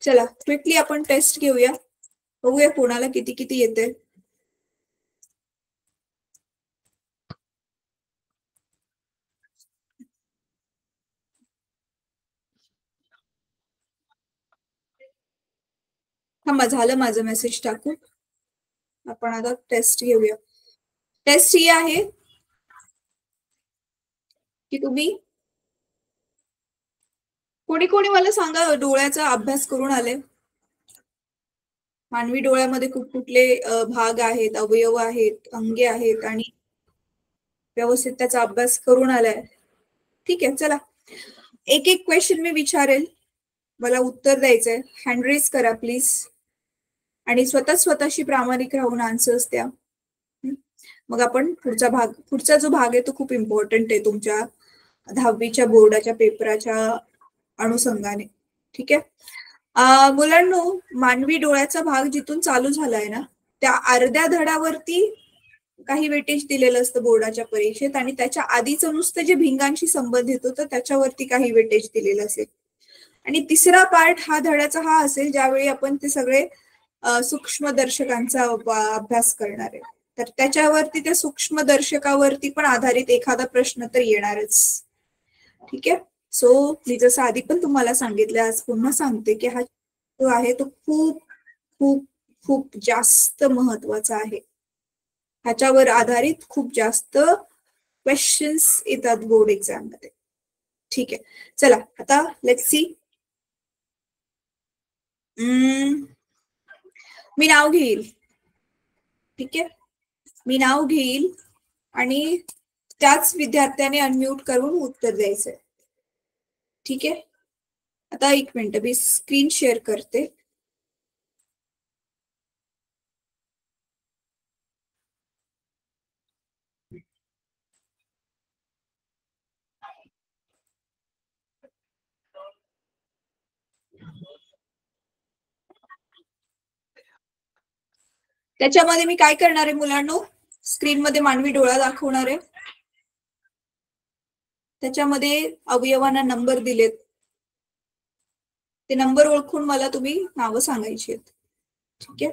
चला क्विकली आपण टेस्ट घेऊया, बघूया कोणाला किती किती येते. थांबा, झालं माझं मेसेज टाकू. आपण आता टेस्ट घेऊया. टेस्ट ही आहे की तुम्ही कोणी कोणी मला सांगा डोळ्याचा अभ्यास करून आले. मानवी डोळ्यामध्ये कुठले भाग आहेत, अवयव आहेत, अंगे आहेत आणि व्यवस्थित त्याचा अभ्यास करून आलाय. ठीक आहे, चला एक एक क्वेश्चन मी विचारेल, मला उत्तर द्यायचंय. हँड रेज करा प्लीज आणि स्वतःशी प्रामाणिक राहून आन्सर्स द्या. मग आपण पुढचा जो भाग आहे तो खूप इम्पॉर्टंट आहे तुमच्या 10वीच्या बोर्डाच्या पेपराच्या अनुषंगाने. ठीक आहे मुलांनो, मानवी डोळ्याचा भाग जिथून चालू झालाय ना, त्या अर्ध्या धडावरती काही वेटेज दिलेलं असतं बोर्डाच्या परीक्षेत आणि त्याच्या आधीच नुसतं जे भिंगांशी संबंधित होतं त्याच्यावरती काही वेटेज दिलेलं असेल. आणि तिसरा पार्ट हा धड्याचा हा असेल ज्यावेळी आपण ते सगळे सूक्ष्मदर्शकांचा अभ्यास करणार आहे. तर त्याच्यावरती त्या सूक्ष्मदर्शकावरती पण आधारित एखादा प्रश्न तर येणारच. ठीक आहे, सो मी जसं आधी पण तुम्हाला सांगितलं, आज पुन्हा सांगते की हा जो आहे तो खूप खूप खूप जास्त महत्वाचा आहे. ह्याच्यावर आधारित खूप जास्त क्वेश्चन्स येतात बोर्ड एक्झाम मध्ये. ठीक आहे, चला आता लेट्स सी. मी नाव घेईल. ठीक आहे, मी नाव घेईल आणि त्याच विद्यार्थ्याने अनम्यूट करून उत्तर द्यायचंय. ठीक आहे, आता एक मिनिट मी स्क्रीन शेअर करते. त्याच्यामध्ये मी काय करणार आहे मुलांनो, स्क्रीन मध्ये मानवी डोळा दाखवणार आहे, त्याच्यामध्ये अवयवांना नंबर दिलेत, ते नंबर ओळखून मला तुम्ही नावं सांगायची आहेत. ठीक आहे,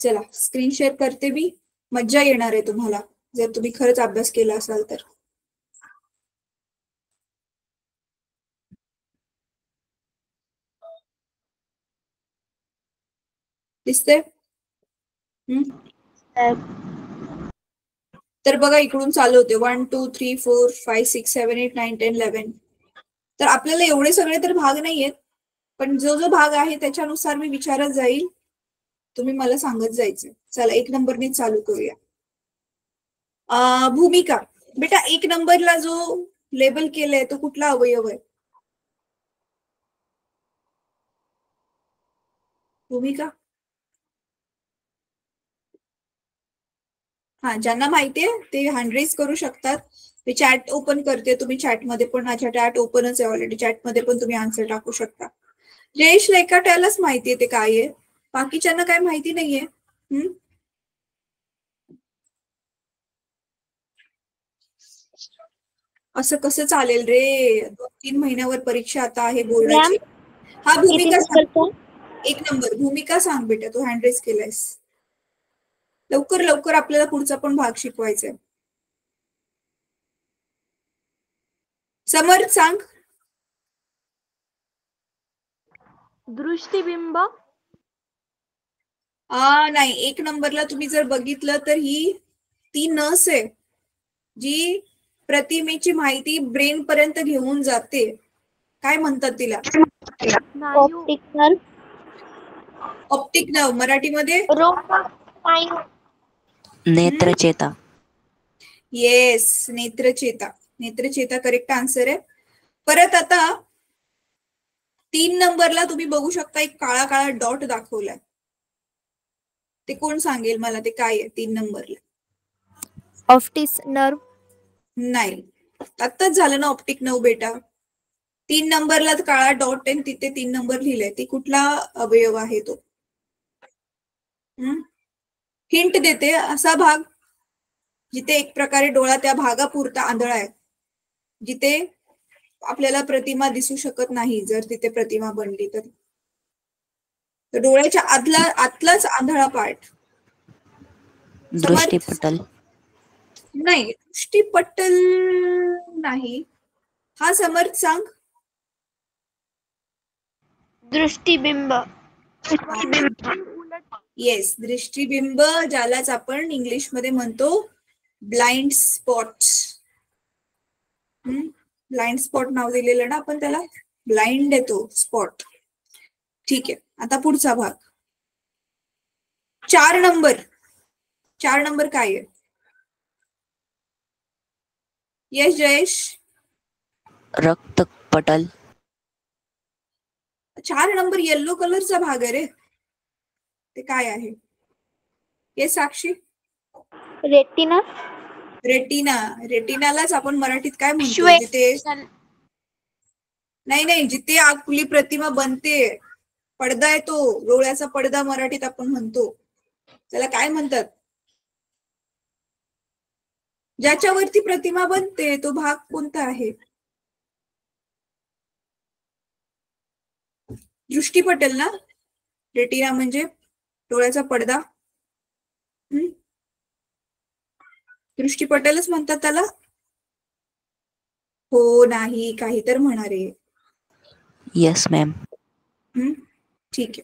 चला स्क्रीन शेअर करते मी. मज्जा येणार आहे तुम्हाला जर तुम्ही खरंच अभ्यास केला असाल तर. दिसते? तर बघा इकडून चालू होते 1 2 3 4 5 6 7 8 9 10 11. तर आपल्याला एवढे सगळे तर भाग नाहीयेत, पण जो जो भाग आहे त्याच्यानुसार मी विचारत जाईल, तुम्ही मला सांगत जायचं. चला 1 नंबरने चालू करूया. भूमिका. बेटा 1 नंबरला जो लेबल केलाय तो कुठला अवयव आहे? भूमिका. हा, ज्यांना माहितीये ते हँड रेज करू शकतात. मी चॅट ओपन करते, तुम्ही चॅटमध्ये पण, माझ्या चॅट ओपनच आहे ऑलरेडी, चॅटमध्ये पण तुम्ही आन्सर टाकू शकता. जयेश लेकाट्यालाच माहितीये ते काय आहे, बाकीच्यांना काय माहिती नाहीये. असं कसं चालेल रे, 2-3 महिन्यावर परीक्षा आता आहे बोर्डाची. हा भूमिका सांग. 1 नंबर भूमिका सांग बेटा, तू हँड रेज केलायस. लवकर लवकर, आपल्याला पुढचा पण भाग शिकवायचा आहे. समर्थ सांग. दृष्टिबिंब. नाही, 1 नंबरला तुम्ही जर बघितलं तर ही ती नस आहे जी प्रतिमेची माहिती ब्रेन पर्यंत घेऊन जाते. काय म्हणतात तिला? Optic nerve. ऑप्टिक नर्व मराठीमध्ये नेत्रचेता. येस, नेत्रचेता. नेत्रचेता करेक्ट आन्सर आहे. परत आता 3 नंबरला तुम्ही बघू शकता एक काळा काळा डॉट दाखवलाय, ते कोण सांगेल मला ते काय आहे 3 नंबरला? Optic nerve. नाही, आत्ताच झालं ना ऑप्टिक नर्व बेटा. 3 नंबरला काळा डॉट आहे, तिथे 3 नंबर लिहिलंय, ती कुठला अवयव आहे तो? हिंट देते, असा भाग जिथे एक प्रकारे डोळा त्या भागापुरता आंधळा आहे, जिथे आपल्याला प्रतिमा दिसू शकत नाही जर तिथे प्रतिमा बनली तर. डोळ्याच्या आतलाच आंधळा पार्ट. दृष्टीपटल. नाही, दृष्टीपटल नाही. हा समर्थ सांग. दृष्टिबिंब. येस, दृष्टिबिंब, ज्यालाच आपण इंग्लिश मध्ये म्हणतो ब्लाइंड स्पॉट. ब्लाइंड स्पॉट नाव दिलेलं ना आपण त्याला, ब्लाइंड आहे तो स्पॉट. ठीक आहे, आता पुढचा भाग 4 नंबर. 4 नंबर काय आहे? यश, जयेश. रक्तपटल. 4 नंबर येलो कलरचा भाग आहे रे, ते काय आहे? हे साक्षी. रेटिना. रेटिना. रेटिनालाच आपण मराठीत काय म्हणतो? जिथे नाही, जिथे आपली प्रतिमा बनते, पडदा आहे तो, डोळ्याचा पडदा मराठीत आपण म्हणतो. त्याला काय म्हणतात? ज्याच्यावरती प्रतिमा बनते तो भाग कोणता आहे? दृष्टीपटल ना. रेटिना म्हणजे डोळ्याचा पडदा. दृष्टीपटलच म्हणतात त्याला. हो, नाही, काही तर म्हणणार आहे. Yes ma'am. ठीक आहे,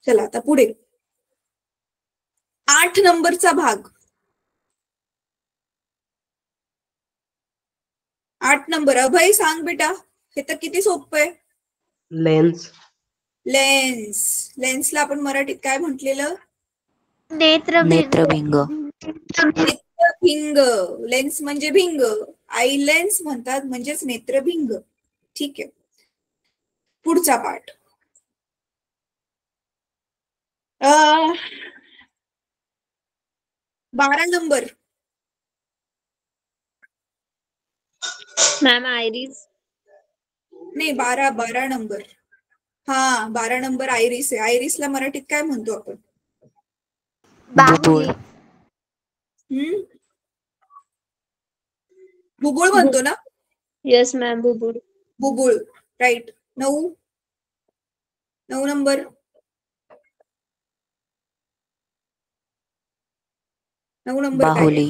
चला आता पुढे 8 नंबरचा भाग. 8 नंबर. अभय सांग बेटा, हे तर किती सोपं आहे. लेन्स. लेन्स. लेन्सला आपण मराठीत काय म्हटलेलं? नेत्रभिंग. नेत्रभिंग. लेन्स म्हणजे भिंग, आई लेन्स म्हणतात म्हणजेच नेत्रभिंग. ठीक आहे, पुढचा पाठ 12 नंबर. Ma'am iris. नाही, 12 नंबर. हा, 12 नंबर आयरिस आहे. आयरिसला मराठीत काय म्हणतो आपण? बुबुळ. बुबुळ म्हणतो ना. येस मॅम, बुबुळ. बुबुळ, राईट. 9 नंबर. 9 नंबर बाहुली.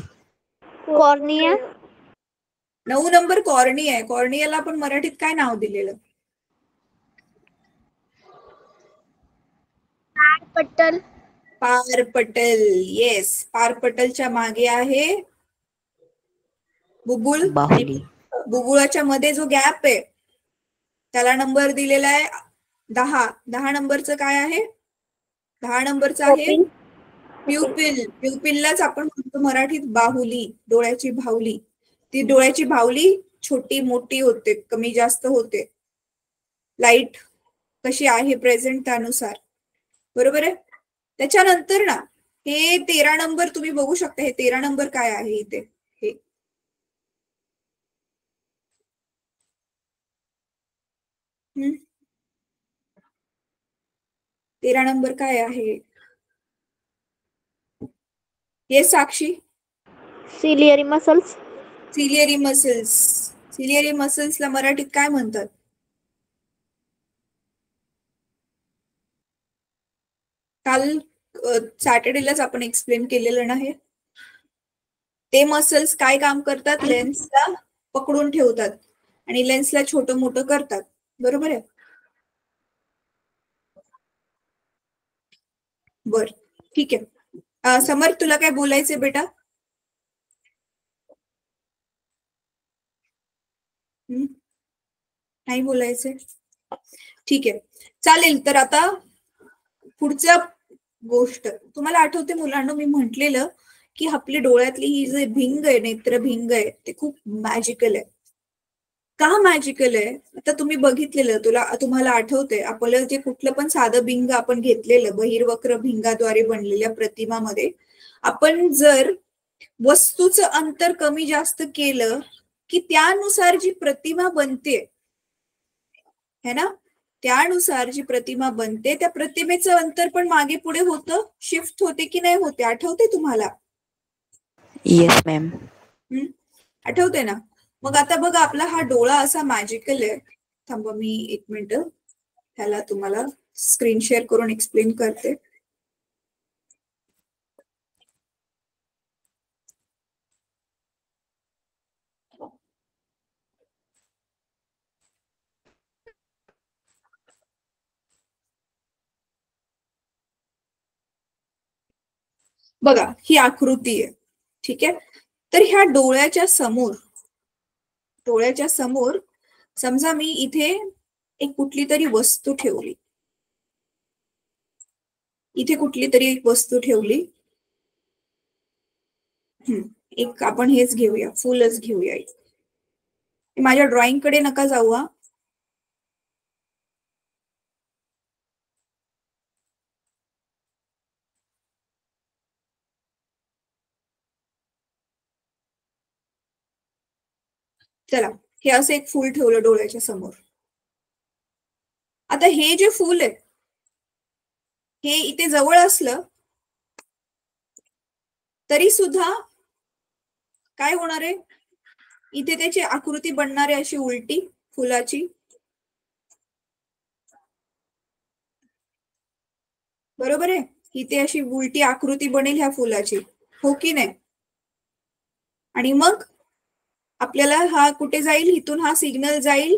कॉर्निया. 9 नंबर कॉर्निया आहे. कॉर्नियाला आपण मराठीत काय नाव दिलेलं? पारपटल. पारपटल. येस, पारपटलच्या मागे आहे बुबुळ. बाहुली. बुबुळाच्या मध्ये जो गॅप आहे त्याला नंबर दिलेला आहे 10. 10 नंबरचं काय आहे? 10 नंबरचं आहे प्युपिल. प्युपिललाच आपण म्हणतो मराठीत बाहुली, डोळ्याची भावली. ती डोळ्याची भावली छोटी मोठी होते, कमी जास्त होते, लाईट कशी आहे प्रेझेंट त्यानुसार. बरोबर आहे. त्याच्यानंतर ना हे 13 नंबर तुम्ही बघू शकता. हे 13 नंबर काय आहे इथे? हे 13 नंबर काय आहे? हे Sakshi. Ciliary muscles. Ciliary muscles. Ciliary मसल्सला मराठीत काय म्हणतात? काल सॅटर्डेलाच आपण एक्सप्लेन केलेलं ना हे. ते मसल्स काय काम करतात? लेन्सला पकडून ठेवतात आणि लेन्सला छोटं मोठं करतात. बरोबर आहे. बर, ठीक आहे. समर्थ, तुला काय बोलायचंय बेटा? नाही बोलायचंय? ठीक आहे, चालेल. तर आता पुढच्या गोष्ट तुम्हाला आठवते मुलांना, मी म्हटलेलं की आपल्या डोळ्यातली ही जे भिंग आहे, नेत्रभिंग आहे, ते खूप मॅजिकल आहे. का मॅजिकल आहे? आता तुम्ही बघितलेलं, तुम्हाला आठवतंय आपलं जे कुठलं पण साधं भिंग आपण घेतलेलं बहिर्वक्र भिंगाद्वारे बनलेल्या प्रतिमामध्ये आपण जर वस्तूचं अंतर कमी जास्त केलं की त्यानुसार जी प्रतिमा बनते है ना, त्यानुसार जी प्रतिमा बनते त्या प्रतिमेचं अंतर पण मागे पुढे होतं, शिफ्ट होते की नाही होते? आठवते तुम्हाला? Yes, ma'am. आठवते ना? मग आता बघा आपला हा डोळा असा मॅजिकल आहे. थांबा मी 1 मिनिट ह्याला तुम्हाला स्क्रीन शेअर करून एक्सप्लेन करते. बघा ही आकृती आहे, ठीक आहे. तर ह्या डोळ्याच्या समोर समजा मी इथे एक कुठली तरी वस्तू ठेवली, इथे कुठली तरी एक वस्तू ठेवली. एक आपण हेच घेऊया, फुलच घेऊया. माझ्या ड्रॉइंग कडे नका जाऊ हा. चला हे असं एक फूल ठेवलं डोळ्याच्या समोर. आता हे जे फूल आहे हे इथे जवळ असलं तरी सुद्धा काय होणार आहे, इथे त्याची आकृती बनणार आहे अशी उलटी फुलाची. बरोबर आहे, इथे अशी उलटी आकृती बनेल ह्या फुलाची, हो की नाही? आणि मग आपल्याला हा कुठे जाईल, इथून हा सिग्नल जाईल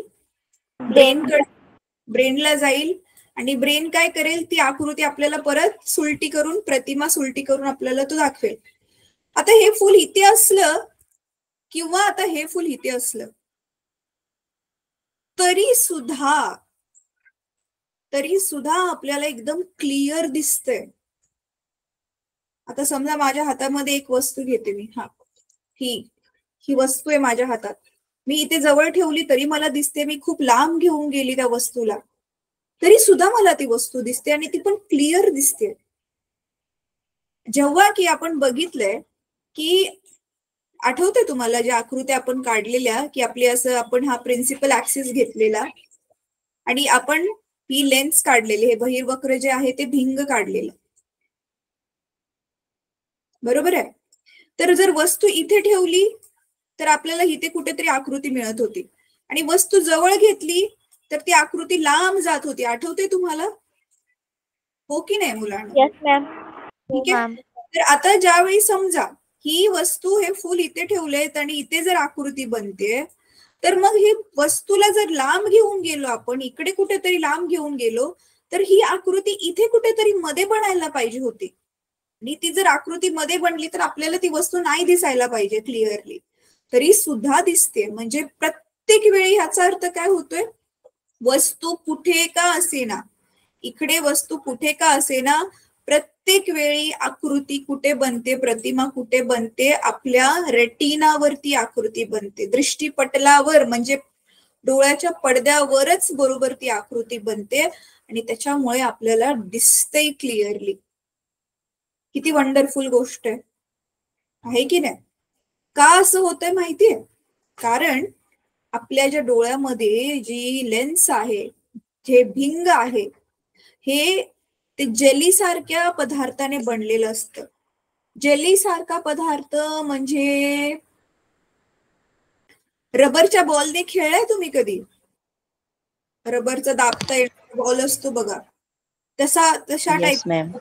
ब्रेनला जाईल आणि ब्रेन काय करेल, ती आकृती आपल्याला परत सुलटी करून, प्रतिमा सुलटी करून आपल्याला तो दाखवेल. आता हे फुल इथे असलं किंवा आता हे फुल इथे असलं तरी सुद्धा आपल्याला एकदम क्लिअर दिसतंय. आता समजा माझ्या हातामध्ये एक वस्तू घेते मी, हा ही वस्तू आहे माझ्या हातात, मी इथे जवळ ठेवली तरी मला दिसते, मी खूप लांब घेऊन गेली त्या वस्तूला तरी सुद्धा मला ती वस्तू दिसते आणि ती पण क्लिअर दिसते. जेव्हा की आपण बघितलंय की आठवतंय तुम्हाला ज्या आकृत्या आपण काढलेल्या, की आपली असं आपण हा प्रिन्सिपल ऍक्सिस घेतलेला आणि आपण ही लेन्स काढलेली, हे बहिर्वक्र जे आहे ते भिंग काढलेलं, बरोबर आहे. तर जर वस्तू इथे ठेवली तर आपल्याला इथे कुठेतरी आकृती मिळत होती आणि वस्तू जवळ घेतली तर ती आकृती लांब जात होती. आठवते तुम्हाला, हो की नाही मुलांना? Yes ma'am. ठीक आहे. तर आता ज्यावेळी समजा ही वस्तू, हे फुल इथे ठेवलेत आणि इथे जर आकृती बनते, तर मग ही वस्तूला जर लांब घेऊन गेलो आपण, इकडे कुठेतरी लांब घेऊन गेलो, तर ही आकृती इथे कुठेतरी मध्ये बनायला पाहिजे होती आणि ती जर आकृती मध्ये बनली तर आपल्याला ती वस्तू नाही दिसायला पाहिजे क्लिअरली, तरी सुद्धा दिसते. म्हणजे प्रत्येक वेळी ह्याचा अर्थ काय होतोय, वस्तू कुठे का असेना, इकडे वस्तू कुठे का असेना, प्रत्येक वेळी आकृती कुठे बनते, प्रतिमा कुठे बनते, आपल्या रेटिनावरती आकृती बनते, दृष्टीपटलावर म्हणजे डोळ्याच्या पडद्यावरच बरोबर ती आकृती बनते आणि त्याच्यामुळे आपल्याला दिसतंय क्लिअरली. किती वंडरफुल गोष्ट आहे की नाही? का असं होतंय माहितीये? कारण आपल्या ज्या डोळ्यामध्ये जी लेन्स आहे, जे भिंग आहे, हे ते जेली सारख्या पदार्थाने बनलेलं असतं. जेली सारखा पदार्थ म्हणजे रबरच्या बॉलने खेळलाय तुम्ही कधी? रबरचा दाबता येणारा बॉल असतो बघा, तशा Yes, ma'am. टाईप,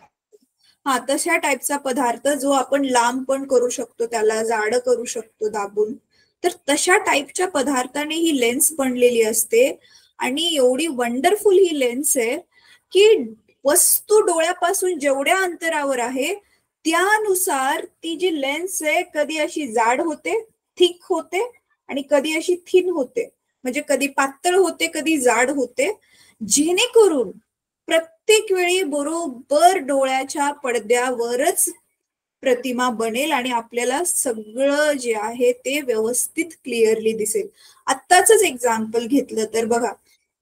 हा तशा टाईपचा पदार्थ जो आपण लांब पण करू शकतो, त्याला जाड करू शकतो दाबून. तर तशा टाईपच्या पदार्थाने ही लेन्स बनलेली असते आणि एवढी वंडरफुल ही लेन्स आहे की वस्तू डोळ्यापासून जेवढ्या अंतरावर आहे त्यानुसार ती जी लेन्स आहे कधी अशी जाड होते, थिक होते आणि कधी अशी थिन होते, म्हणजे कधी पातळ होते कधी जाड होते, जेणेकरून प्रत्येक वेळी बरोबर डोळ्याच्या पडद्यावरच प्रतिमा बनेल आणि आपल्याला सगळं जे आहे ते व्यवस्थित क्लिअरली दिसेल. आत्ताच एक्झाम्पल घेतलं तर बघा,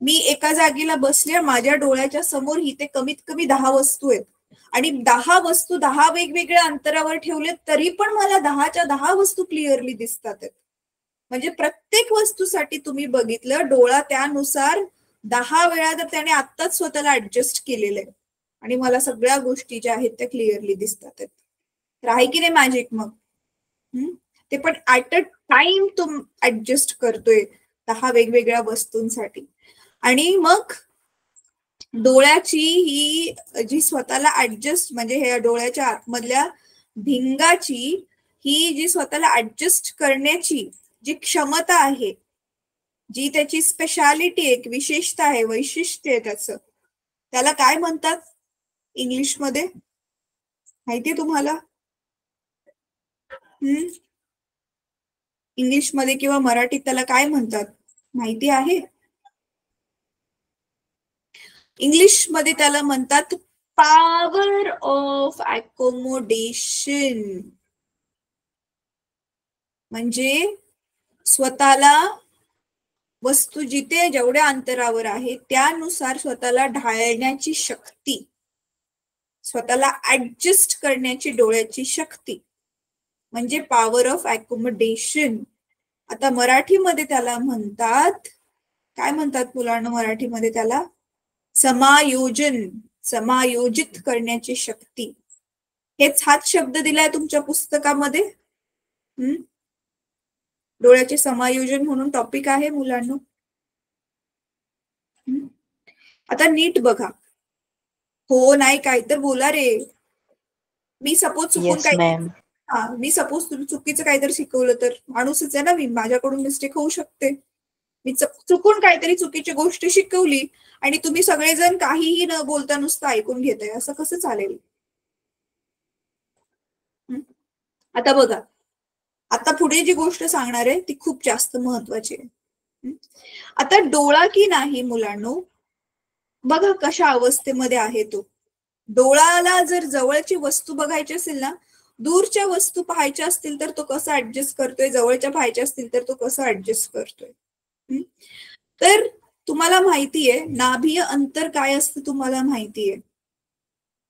मी एका जागेला बसले, माझ्या डोळ्याच्या समोर इथे कमीत कमी 10 वस्तू आहेत आणि 10 वस्तू 10 वेगवेगळ्या अंतरावर ठेवले तरी पण मला 10च्या 10 वस्तू क्लिअरली दिसतात. म्हणजे प्रत्येक वस्तूसाठी तुम्ही बघितलं, डोळा त्यानुसार 10 वेळा तर त्याने आत्ताच स्वतःला ऍडजस्ट केलेलं आहे आणि मला सगळ्या गोष्टी ज्या आहेत त्या क्लिअरली दिसतात. तर आहे की नाही मॅजिक? मग ते पण ऍट अ टाइम तो ऍडजस्ट करतोय 10 वेगवेगळ्या वस्तूंसाठी. आणि मग डोळ्याची ही जी स्वतःला ऍडजस्ट, म्हणजे हे डोळ्याच्या आतमधल्या भिंगाची ही जी स्वतःला ऍडजस्ट करण्याची जी क्षमता आहे, जी त्याची स्पेशालिटी आहे, विशेषता आहे, वैशिष्ट्य आहे त्याचं, त्याला काय म्हणतात इंग्लिशमध्ये माहितीये तुम्हाला? इंग्लिशमध्ये किंवा मराठीत त्याला काय म्हणतात माहिती आहे? इंग्लिशमध्ये त्याला म्हणतात पॉवर ऑफ अकोमोडेशन. म्हणजे स्वतःला वस्तू जिथे जेवढ्या अंतरावर आहे त्यानुसार स्वतःला ढाळण्याची शक्ती, स्वतःला ऍडजस्ट करण्याची डोळ्याची शक्ती म्हणजे पॉवर ऑफ अकोमोडेशन. आता मराठीमध्ये त्याला म्हणतात, काय म्हणतात मुलांना मराठीमध्ये त्याला? समायोजन, समायोजित करण्याची शक्ती. हाच शब्द दिलाय तुमच्या पुस्तकामध्ये. डोळ्याचे समायोजन म्हणून टॉपिक आहे मुलांना. आता नीट बघा. हो नाही काय तर बोला रे. मी सपोज चुकून मी सपोज चुकीचं काहीतरी शिकवलं तर, माणूसच आहे ना मी, माझ्याकडून मिस्टेक होऊ शकते. मी चुकून काहीतरी चुकीची गोष्ट शिकवली आणि तुम्ही सगळेजण काहीही न बोलता नुसतं ऐकून घेताय, असं कसं चालेल? आता बघा, आता पुढे जी गोष्ट सांगणार आहे ती खूप जास्त महत्वाची आहे. आता डोळा की नाही मुलांनो, बघा कशा अवस्थेमध्ये आहे तो. डोळ्याला जर जवळची वस्तू बघायची असेल ना, दूरच्या वस्तू पाहायच्या असतील तर तो कसा ऍडजस्ट करतोय, जवळच्या पाहायच्या असतील तर तो कसा ऍडजस्ट करतोय. तर तुम्हाला माहितीये नाभीय अंतर काय असतं? तुम्हाला माहितीये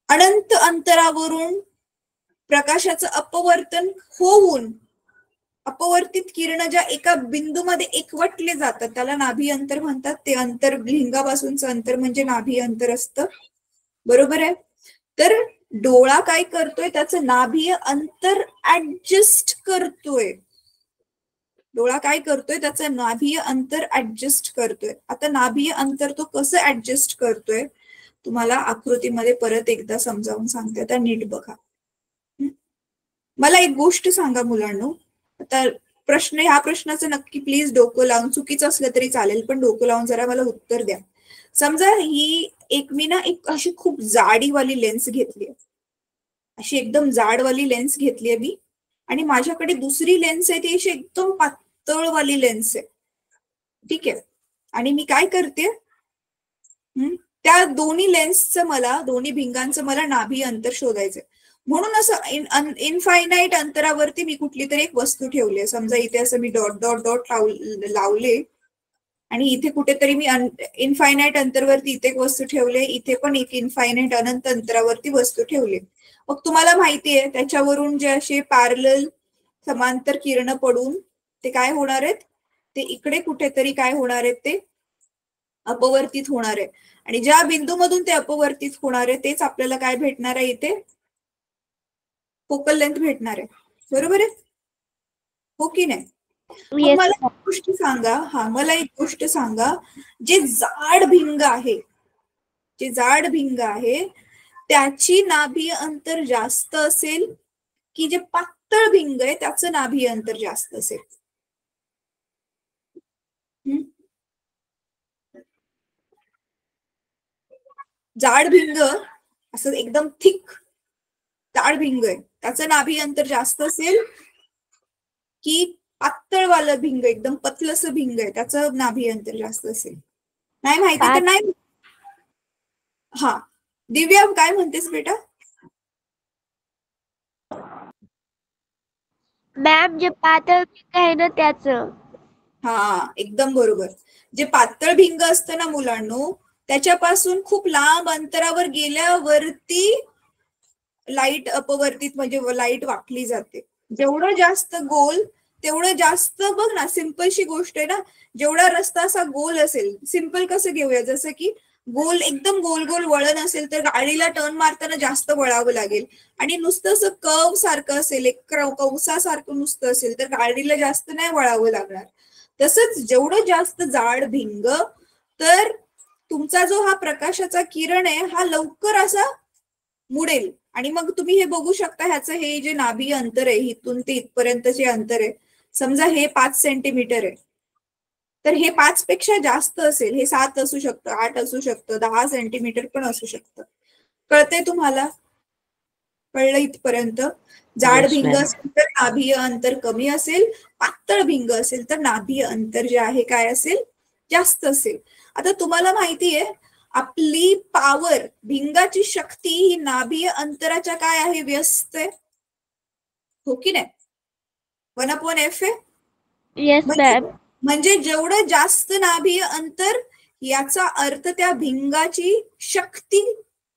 अनंत अंतरावरून प्रकाशाचं अपवर्तन होऊन अपवर्तित किरण ज्या एका बिंदूमध्ये एकवटले जातात त्याला नाभी अंतर म्हणतात. ते अंतर लिंगापासूनचं अंतर म्हणजे नाभी अंतर असतं, बरोबर आहे? तर डोळा काय करतोय, त्याचं नाभीय अंतर ऍडजस्ट करतोय. डोळा काय करतोय, त्याचं नाभीय अंतर ऍडजस्ट करतोय. आता नाभीय अंतर तो कसं ऍडजस्ट करतोय तुम्हाला आकृतीमध्ये परत एकदा समजावून सांगते. आता नीट बघा. मला एक गोष्ट सांगा मुलांनो. आता ह्या प्रश्नाचं नक्की प्लीज डोकं लावून, चुकीचं असलं तरी चालेल पण डोकं लावून जरा मला उत्तर द्या. समजा मी ना एक अशी खूप जाडीवाली लेन्स घेतली, अशी एकदम जाडवाली लेन्स घेतलीये मी, आणि माझ्याकडे दुसरी लेन्स आहे ती अशी एकदम पातळवाली लेन्स आहे, ठीक आहे? आणि मी काय करते, त्या दोन्ही लेन्सचं मला, दोन्ही भिंगांचं मला नाभी अंतर शोधायचंय. म्हणून असं इनफायनाईट अंतरावरती मी कुठली तरी एक वस्तू ठेवली. समजा इथे असं मी डॉट डॉट डॉट लावले आणि इथे कुठेतरी मी इनफायनाईट अंतरावरती इथे एक वस्तू ठेवले, इथे पण एक इनफायनाईट अनंत अंतरावरती वस्तू ठेवली. मग तुम्हाला माहितीये त्याच्यावरून जे असे पॅरलल समांतर किरण पडून ते काय होणार आहेत, ते इकडे कुठेतरी काय होणार आहेत, ते अपवर्तित होणार आहे. आणि ज्या बिंदूमधून ते अपवर्तित होणार आहे तेच आपल्याला काय भेटणार आहे, इथे फोकल लेंथ भेटणार आहे, बरोबर आहे? हो की नाही? मला एक गोष्ट सांगा, मला एक गोष्ट सांगा, जे जाड भिंग आहे, जे जाड भिंग आहे त्याची नाभीय अंतर जास्त असेल की जे पातळ भिंग आहे त्याचं नाभीय अंतर जास्त असेल? जाड भिंग असं एकदम थिक जाड भिंग आहे त्याचं नाभीय अंतर जास्त असेल की पातळवालं भिंग एकदम पतलस भिंग आहे त्याचं नाभीय अंतर जास्त असेल? नाही माहिती तर नाही. हा दिव्या काय म्हणतेस बेटा? मॅम जे पातळ भिंग आहे ना त्याचं. हा एकदम बरोबर. जे पातळ भिंग असतं ना मुलांनो, त्याच्यापासून खूप लांब अंतरावर गेल्यावरती लाईट अपवर्तित म्हणजे लाईट वाकली जाते. जेवढं जास्त गोल तेवढं जास्त, बघ ना सिंपलशी गोष्ट आहे ना, जेवढा रस्ता असा गोल असेल, सिंपल कसं घेऊया, जसं की गोल एकदम गोल गोल वळण असेल तर गाडीला टर्न मारताना जास्त वळावं लागेल. आणि नुसतं असं कर्व सारखं असेल, एक कंसासारखं नुसतं असेल तर गाडीला जास्त नाही वळावं लागणार. तसंच जेवढं जास्त जाड भिंग तर तुमचा जो हा प्रकाशाचा किरण आहे हा लवकर असा मुडेल. आणि मग तुम्ही हे बघू शकता, ह्याचं हे जे नाभी अंतर आहे इथून ते इथपर्यंतचे अंतर आहे, समजा हे 5 सेंटीमीटर आहे, तर हे 5 पेक्षा जास्त असेल, हे 7 असू शकतं, 8 असू शकतं, 10 सेंटीमीटर पण असू शकतं. कळतंय तुम्हाला? कळलं इथपर्यंत? जाड Yes, भिंग ma'am. असेल तर नाभीय अंतर कमी असेल, पातळ भिंग असेल तर नाभीय अंतर जे आहे काय असेल, जास्त असेल. आता तुम्हाला माहितीये आपली पॉवर, भिंगाची शक्ती ही नाभीय अंतराच्या काय आहे, व्यस्त आहे, हो की नाही? 1/f आहे. Yes ma'am. म्हणजे जेवढं जास्त नाभीय अंतर याचा अर्थ त्या भिंगाची शक्ती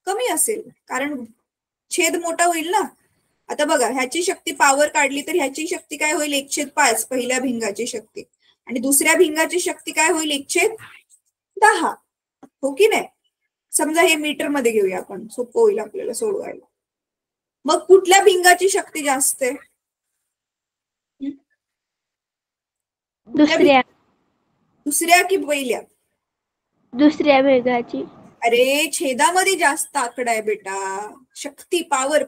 कमी असेल, कारण छेद मोठा होईल ना. आता बघा, ह्याची शक्ती पॉवर काढली तर ह्याची शक्ती काय होईल, 1/5 पहिल्या भिंगाची शक्ती, आणि दुसऱ्या भिंगाची शक्ती काय होईल, 1/10, हो की नाही? समजा हे मीटर मध्ये घेऊया आपण, सोपं होईल आपल्याला सोडवायला. मग कुठल्या भिंगाची शक्ती जास्त आहे? दुसऱ्या की पहिल्या? दुसऱ्या वेगाची. अरे छेदामध्ये जास्त आकडा आहे बेटा, शक्ती, पॉवर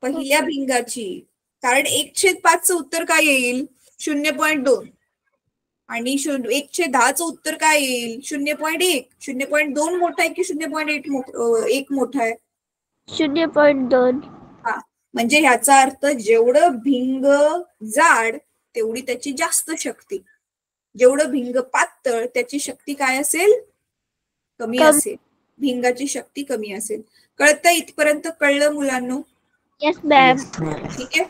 पहिल्या भिंगाची. कारण 1/5चं उत्तर काय येईल, 0.2, आणि 1/10चं उत्तर काय येईल, 0.1. 0.2 मोठा आहे की 0.1 मोठा आहे? 0.2. हा, म्हणजे ह्याचा अर्थ जेवढं भिंग जाड तेवढी त्याची जास्त शक्ती, जेवढं भिंग पातळ त्याची शक्ती काय असेल, कमी असेल, भिंगाची शक्ती कमी असेल. कळतं इथपर्यंत? कळलं मुलांनो? Yes ma'am. Yes, ma'am. ठीक आहे.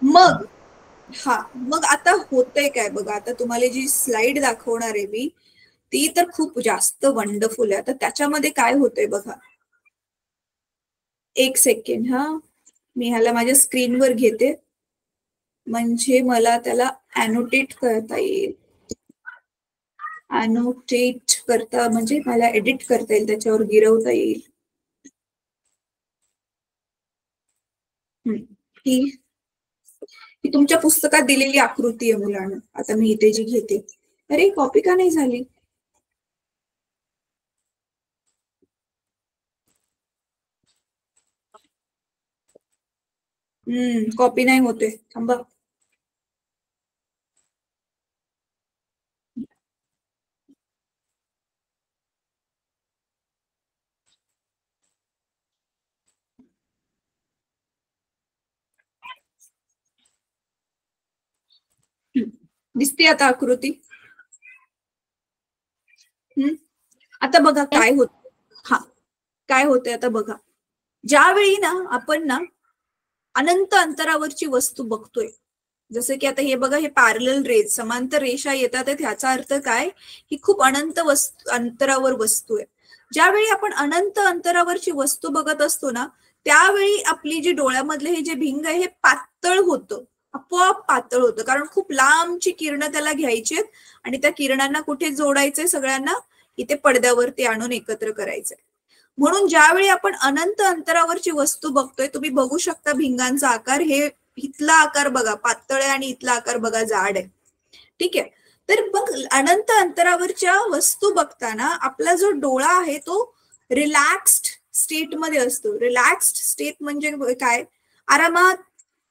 मग आता होतंय काय बघा, आता तुम्हाला जी स्लाइड दाखवणार आहे मी ती तर खूप जास्त वंडरफुल आहे. आता त्याच्यामध्ये काय होतंय बघा, एक सेकंड हा, मी ह्याला माझ्या स्क्रीनवर घेते म्हणजे मला त्याला अॅनोटेट करता येईल. अॅनोटेट करता म्हणजे मला एडिट करता येईल, त्याच्यावर गिरवता येईल. ही तुमच्या पुस्तकात दिलेली आकृती आहे मुलांना. आता मी इथे जी घेते, अरे कॉपी का नाही झाली? कॉपी नाही होते, थांबा. दिसते आता आकृती? आता बघा काय होत. हा, काय होतंय आता बघा, ज्यावेळी ना आपण ना अनंत अंतरावरची वस्तू बघतोय, जसं की आता हे बघा, हे पॅरलल रेज, समांतर रेषा येतात, ह्याचा अर्थ काय, ही खूप अनंत अंतरावर वस्तू आहे. ज्यावेळी आपण अनंत अंतरावरची वस्तू बघत असतो ना, त्यावेळी आपली जी डोळ्यामधले हे जे भिंग आहे हे पातळ होतं, आपोआप पातळ होतं, कारण खूप लांबची किरणं त्याला घ्यायची आहेत आणि त्या किरणांना कुठे जोडायचंय, सगळ्यांना इथे पडद्यावरती आणून एकत्र करायचंय. म्हणून ज्यावेळी आपण अनंत अंतरावरची वस्तू बघतोय, तुम्ही बघू शकता भिंगांचा आकार, हे इथला आकार बघा पातळ आहे आणि इथला आकार बघा जाड आहे. ठीक आहे. तर मग अनंत अंतरावरच्या वस्तू बघताना आपला जो डोळा आहे तो रिलॅक्स्ड स्टेट मध्ये असतो. रिलॅक्स्ड स्टेट म्हणजे काय,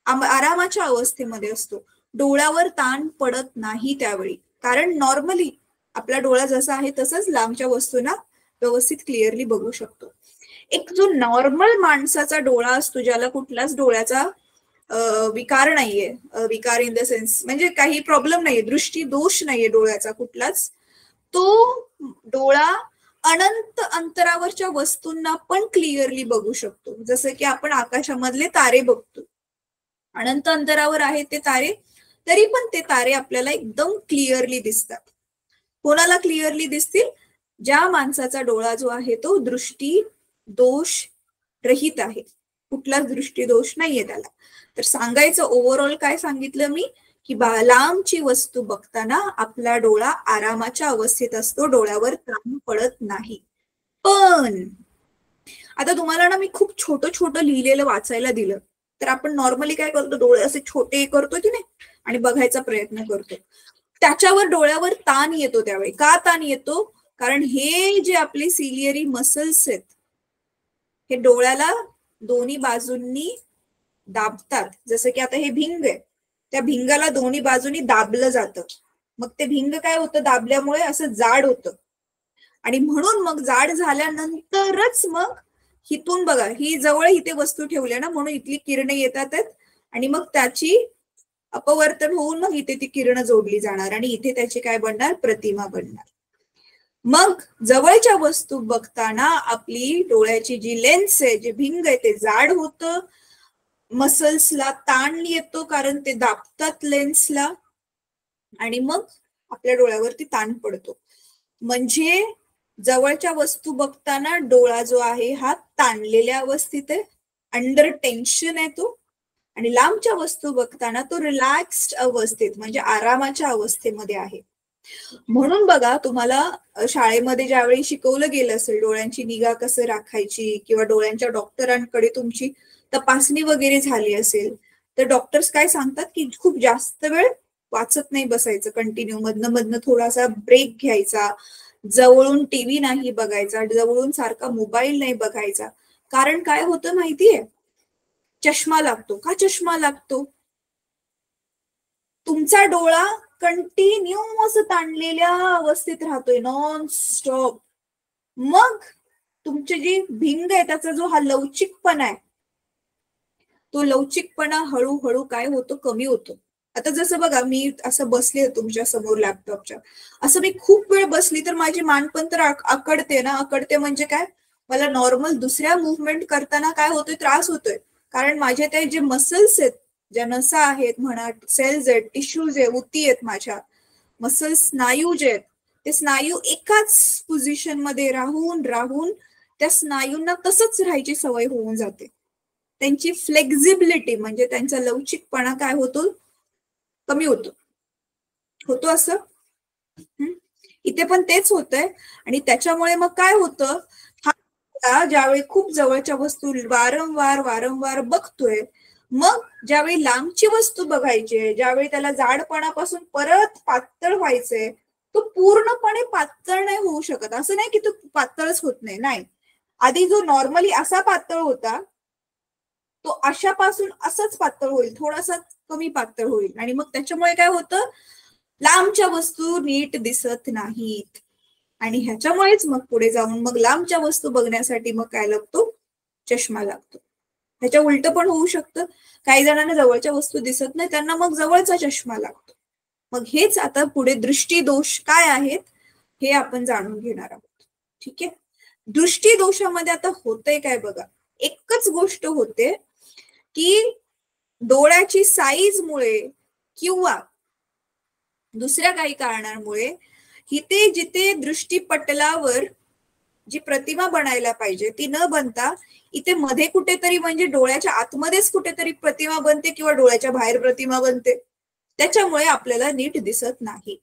आरामाच्या अवस्थेमध्ये असतो. डोळ्यावर ताण पडत नाही त्यावेळी, कारण नॉर्मली आपला डोळा जसा आहे तसंच लांबच्या वस्तूंना व्यवस्थित क्लिअरली बघू शकतो. एक जो नॉर्मल माणसाचा डोळा असतो, ज्याला कुठलाच डोळ्याचा विकार नाहीये, विकार इन द सेन्स म्हणजे काही प्रॉब्लेम नाहीये, दृष्टी दोष नाहीये डोळ्याचा कुठलाच, तो डोळा अनंत अंतरावरच्या वस्तूंना पण क्लिअरली बघू शकतो. जसं की आपण आकाशामधले तारे बघतो, अनंत अंतरावर आहेत ते तारे, तरी पण ते तारे आपल्याला एकदम क्लिअरली दिसतात. कोणाला क्लिअरली दिसतील? ज्या माणसाचा डोळा जो आहे तो दृष्टी दोष रहित आहे, कुठलाच दृष्टी दोष नाहीये त्याला. तर सांगायचं ओव्हरऑल काय सांगितलं मी, की लांबची वस्तू बघताना आपला डोळा आरामाच्या अवस्थेत असतो, डोळ्यावर ताण पडत नाही. पण आता तुम्हाला ना मी खूप छोटं छोटं लिहिलेलं वाचायला दिलं तर आपण नॉर्मली काय करतो, डोळे असे छोटे करतो की नाही आणि बघायचा प्रयत्न करतो. त्याच्यावर डोळ्यावर ताण येतो त्यावेळी. का ताण येतो? कारण हे जे आपले सिलियरी मसल्स आहेत हे डोळ्याला दोन्ही बाजूंनी दाबतात. जसं की आता हे भिंग आहे, त्या भिंगाला दोन्ही बाजूनी दाबलं जातं. मग ते भिंग काय होतं, दाबल्यामुळे असं जाड होतं आणि म्हणून मग जाड झाल्यानंतरच मग हिथून बघा, ही जवळ इथे वस्तू ठेवली ना म्हणून इथली किरणे येतात आणि मग त्याची अपवर्तन होऊन मग इथे ती किरण जोडली जाणार आणि इथे त्याची काय बनणार, प्रतिमा बनणार. मग जवळच्या वस्तू बघताना आपली डोळ्याची जी लेन्स आहे, जे भिंग आहे ते जाड होतं, मसल्सला ताण येतो कारण ते दाबतात लेन्सला आणि मग आपल्या डोळ्यावरती ताण पडतो. म्हणजे जवळच्या वस्तू बघताना डोळा जो आहे हा ताणलेल्या अवस्थेत आहे, अंडर टेन्शन आहे तो, आणि लांबच्या वस्तू बघताना तो रिलॅक्स्ड अवस्थेत म्हणजे आरामाच्या अवस्थेमध्ये आहे. म्हणून बघा, तुम्हाला शाळेमध्ये ज्यावेळी शिकवलं गेलं असेल डोळ्यांची निगा कसं राखायची किंवा डोळ्यांच्या डॉक्टरांकडे तुमची तपासणी वगैरे झाली असेल तर डॉक्टर्स काय सांगतात की खूप जास्त वेळ वाचत नाही बसायचं, कंटिन्यू मधनं थोडासा ब्रेक घ्यायचा, जवळून टीव्ही नाही बघायचा, जवळून सारखा मोबाईल नाही बघायचा. कारण काय होतं माहितीये, चष्मा लागतो. का चष्मा लागतो? तुमचा डोळा कंटिन्यू असं ताणलेल्या अवस्थेत राहतोय नॉन स्टॉप. मग तुमची जी भिंग आहे त्याचा जो हा लवचिकपणा आहे तो लवचिकपणा हळूहळू काय होतो, कमी होतो. आता जसं बघा, मी असं बसले तुमच्या समोर लॅपटॉपच्या, असं मी खूप वेळ बसली तर माझी मान पण तर आकडते ना. आकडते म्हणजे काय, मला नॉर्मल दुसऱ्या मुवमेंट करताना काय होतोय, त्रास होतोय. कारण माझे ते जे मसल्स आहेत, ज्या नसा आहेत म्हणा, सेल्स आहेत, टिश्यूज आहेत, उती आहेत, माझ्या मसल्स, स्नायू जे आहेत ते स्नायू एकाच पोझिशन मध्ये राहून राहून त्या स्नायूंना तसंच राहायची सवय होऊन जाते. त्यांची फ्लेक्झिबिलिटी म्हणजे त्यांचा लवचिकपणा काय होतो, कमी होतो असं. इथे पण तेच होतंय. आणि त्याच्यामुळे मग काय होतं, हा ज्यावेळी खूप जवळच्या वस्तू वारंवार बघतोय, मग ज्यावेळी लांबची वस्तू बघायची, ज्यावेळी त्याला जाडपणापासून परत पातळ व्हायचंय, तो पूर्णपणे पातळ नाही होऊ शकत. असं नाही की तो पातळच होत नाही. आधी जो नॉर्मली असा पातळ होता तो अशापासून असंच पातळ होईल, थोडासा कमी पातळ होईल. आणि मग त्याच्यामुळे काय होतं, लांबच्या वस्तू नीट दिसत नाहीत. आणि ह्याच्यामुळेच मग पुढे जाऊन मग लांबच्या वस्तू बघण्यासाठी मग काय लागतो, चष्मा लागतो. ह्याच्या उलट पण होऊ शकतं, काही जणांना जवळच्या वस्तू दिसत नाही त्यांना मग जवळचा चष्मा लागतो. मग हेच आता पुढे दृष्टी दोष काय आहेत हे आपण जाणून घेणार आहोत. ठीक आहे. दृष्टी दोषामध्ये आता होतंय काय बघा, एकच गोष्ट होते की डोळ्याची साईज मुळे किंवा दुसऱ्या काही कारणांमुळे इथे जिथे दृष्टीपटलावर जी प्रतिमा बनायला पाहिजे ती न बनता इथे मध्ये कुठेतरी म्हणजे डोळ्याच्या आतमध्येच कुठेतरी प्रतिमा बनते किंवा डोळ्याच्या बाहेर प्रतिमा बनते. त्याच्यामुळे आपल्याला नीट दिसत नाही.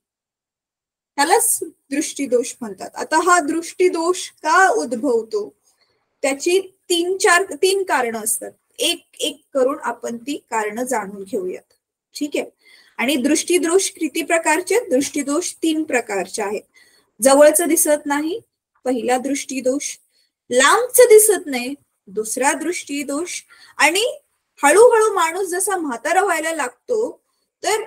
त्यालाच दृष्टीदोष म्हणतात. आता हा दृष्टीदोष का उद्भवतो त्याची तीन कारणं असतात. एक करून आपण ती कारणं जाणून घेऊयात. ठीक आहे. आणि दृष्टीदोष किती प्रकारचे? दृष्टीदोष 3 प्रकारचे आहेत. जवळचं दिसत नाही, पहिला दृष्टीदोष. लांबचं दिसत नाही, दुसरा दृष्टीदोष. आणि हळूहळू माणूस जसा म्हातारा व्हायला लागतो तर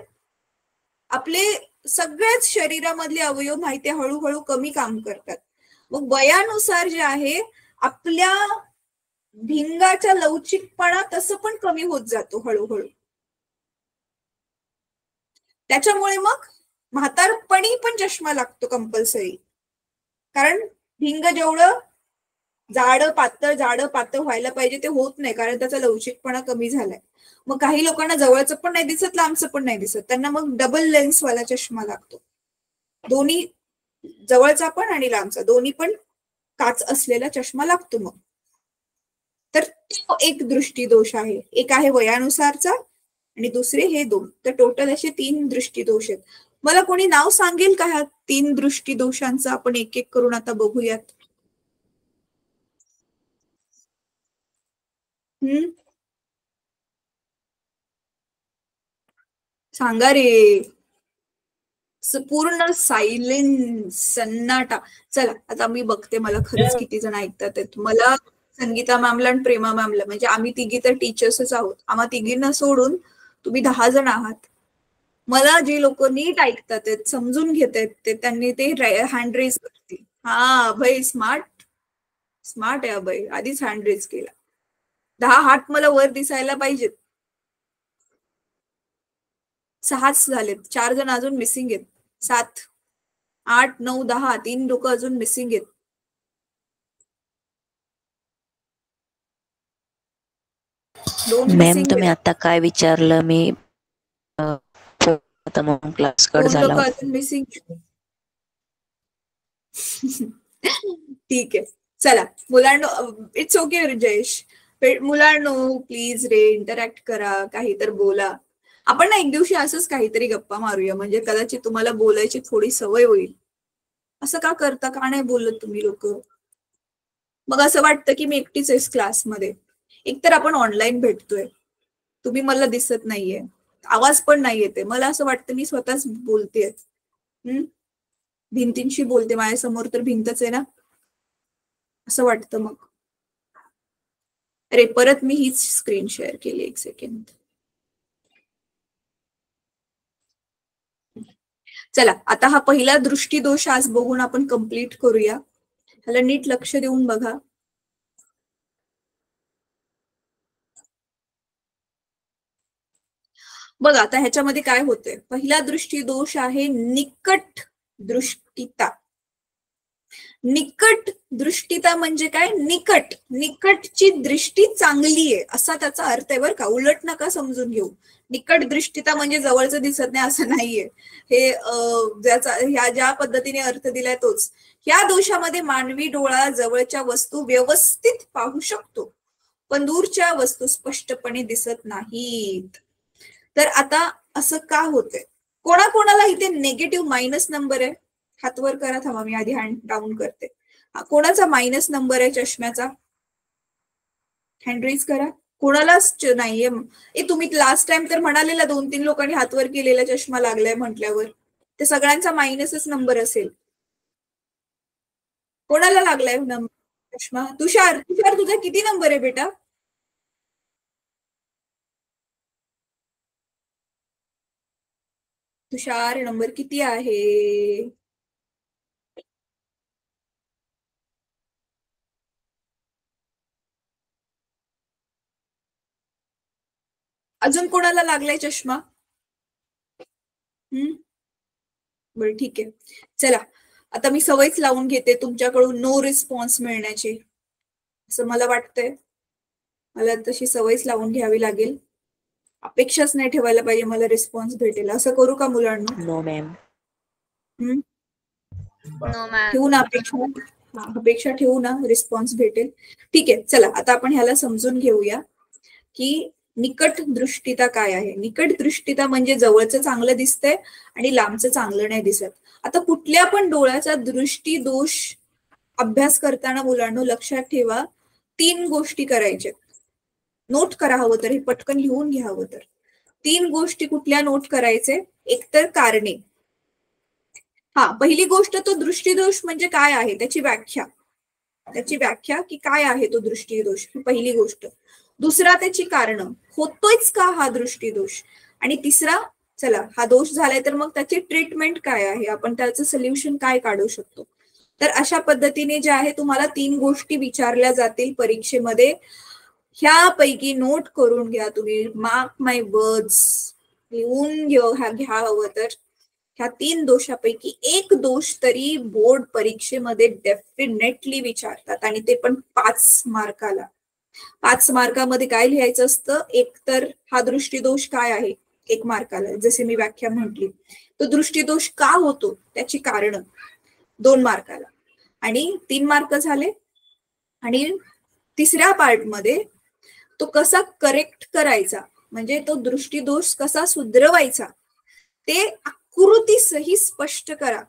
आपले सगळ्याच शरीरामधले अवयव माहिती हळूहळू कमी काम करतात. मग वयानुसार जे आहे आपल्या भिंगाचा लवचिकपणा तसं पण कमी होत जातो हळूहळू. त्याच्यामुळे मग म्हातारपणी पण चष्मा लागतो कंपल्सरी. कारण भिंग जेवढं जाड पातळ व्हायला पाहिजे ते होत नाही, कारण त्याचा लवचिकपणा कमी झालाय. मग काही लोकांना जवळचं पण नाही दिसत, लांबचं पण नाही दिसत, त्यांना मग डबल लेन्स वाला चष्मा लागतो. दोन्ही, जवळचा पण आणि लांबचा दोन्ही पण काच असलेला चष्मा लागतो मग. तर तो एक दृष्टीदोष आहे. एक आहे वयानुसारचा आणि दुसरे हे 2, तर टोटल असे 3 दृष्टीदोष आहेत. मला कोणी नाव सांगेल का ह्या 3 दृष्टीदोषांचं? आपण एक एक करून आता बघूयात. सांगा रे. पूर्ण सायलेन्स, सन्नाटा. चला आता मी बघते मला खरंच किती जण ऐकतात आहेत. मला संगीता मॅमला आणि प्रेमा मॅमला, म्हणजे आम्ही तिघी तर टीचर्सच आहोत, आम्हा तिघींना सोडून तुम्ही 10 जण आहात. मला जे लोक नीट ऐकतात आहेत, समजून घेत आहेत, ते त्यांनी ते हँड रेज करतील. हा भाई, स्मार्ट स्मार्ट आहे अभय, आधीच हँड रेज केला. 10 हात मला वर दिसायला पाहिजेत. 6च झालेत, 4 जण अजून मिसिंग आहेत. 7, 8, 9, 10, 3 लोक अजून मिसिंग आहेत. मॅम तुम्ही आता काय विचारलं मी म्हणून क्लास कट झाला. अजून मिसिंग. ठीक आहे, चला मुलांनो, इट्स ओके जयेश. मुलांनो प्लीज रे, इंटरॅक्ट करा, काही तर बोला. आपण ना एक दिवशी असंच काहीतरी गप्पा मारूया, म्हणजे कदाचित तुम्हाला बोलायची थोडी सवय होईल. असं का करता, का नाही बोलत तुम्ही लोक? मग असं वाटतं की मी एकटीच आहे क्लासमध्ये. एकतर आपण ऑनलाईन भेटतोय, तुम्ही मला दिसत नाहीये, आवाज पण नाही येते, मला असं वाटतं मी स्वतःच बोलतेय. भिंतींशी बोलते, माझ्यासमोर तर भिंतच आहे ना, असं वाटतं. मग अरे परत मी हीच स्क्रीन शेअर केली, एक सेकंड. चला आता हा पहिला दृष्टीदोष आज बघून आपण कंप्लीट करूया. ह्याला नीट लक्ष देऊन बघा. बघा आता ह्याच्यामध्ये काय होतंय. पहिला दृष्टीदोष आहे निकट दृष्टिता. निकट दृष्टिता म्हणजे काय? निकट, निकटची दृष्टी चांगली आहे असा त्याचा अर्थ आहे बरं का, उलट नका समजून घेऊ. निकट दृष्टिता म्हणजे जवळचं दिसत नाही असं नाहीये. हे ह्या ज्या पद्धतीने अर्थ दिलाय तोच. या दोषामध्ये मानवी डोळा जवळच्या वस्तू व्यवस्थित पाहू शकतो, पण दूरच्या वस्तू स्पष्टपणे दिसत नाहीत. तर आता असं का होतंय? कोणाकोणाला इथे निगेटिव्ह मायनस नंबर आहे? हात वर करा, थांबा मी आधी हँड डाऊन करते. कोणाचा मायनस नंबर आहे चष्म्याचा? हँड रेज करा. कोणालाच नाहीये. तुम्ही लास्ट टाइम तर म्हणालेला 2-3 लोकांनी हात वर केलेला चष्मा लागलाय म्हटल्यावर, ते सगळ्यांचा मायनसच नंबर असेल. कोणाला लागलाय चष्मा? तुषार, तुषार तुझा किती नंबर आहे बेटा? तुषार नंबर किती आहे? अजून कोणाला लागलाय चष्मा? बरं ठीक आहे. चला आता मी सवयच लावून घेते तुमच्याकडून नो रिस्पॉन्स मिळण्याची, असं मला वाटतंय. मला तशी सवयच लावून घ्यावी लागेल. अपेक्षाच नाही ठेवायला पाहिजे मला रिस्पॉन्स भेटेल. असं करू का मुलांना? No ma'am. ठेवू ना अपेक्षा? अपेक्षा ठेवू ना, रिस्पॉन्स भेटेल. ठीक आहे, चला आता आपण ह्याला समजून घेऊया की निकट दृष्टिता काय आहे. निकट दृष्टिता म्हणजे जवळचं चांगलं दिसतंय आणि लांबचं चांगलं नाही दिसत. आता कुठल्या पण डोळ्याचा दृष्टी दोष अभ्यास करताना मुलांना लक्षात ठेवा, 3 गोष्टी करायच्या. नोट करा हवं तर, हे पटकन लिहून घ्या हवं तर. 3 गोष्टी कुठल्या नोट करायचे? एकतर कारणे. पहिली गोष्ट, तो दृष्टीदोष म्हणजे काय आहे त्याची व्याख्या. त्याची व्याख्या की काय आहे तो दृष्टीदोष, ही पहिली गोष्ट. दुसरा, त्याची कारण, होतोयच का हा दृष्टीदोष. आणि तिसरा, चला हा दोष झालाय तर मग त्याची ट्रीटमेंट काय आहे, आपण त्याचं सोल्युशन काय काढू शकतो. तर अशा पद्धतीने जे आहे तुम्हाला 3 गोष्टी विचारल्या जातील परीक्षेमध्ये. ह्यापैकी नोट करून घ्या तुम्ही, मार्क माय वर्ड्स, लिहून घ्या हवं तर. ह्या 3 दोषापैकी एक दोष तरी बोर्ड परीक्षेमध्ये डेफिनेटली विचारतात, आणि ते पण 5 मार्काला. 5 मार्कामध्ये काय लिहायचं असतं? एक तर हा दृष्टीदोष काय आहे 1 मार्काला, जसे मी व्याख्या म्हटली. तो दृष्टीदोष का होतो त्याची कारण 2 मार्काला, आणि 3 मार्क झाले. आणि तिसऱ्या पार्टमध्ये तो कसा करेक्ट करायचा म्हणजे तो दृष्टीदोष कसा सुधरवायचा ते आकृतीसही स्पष्ट करा,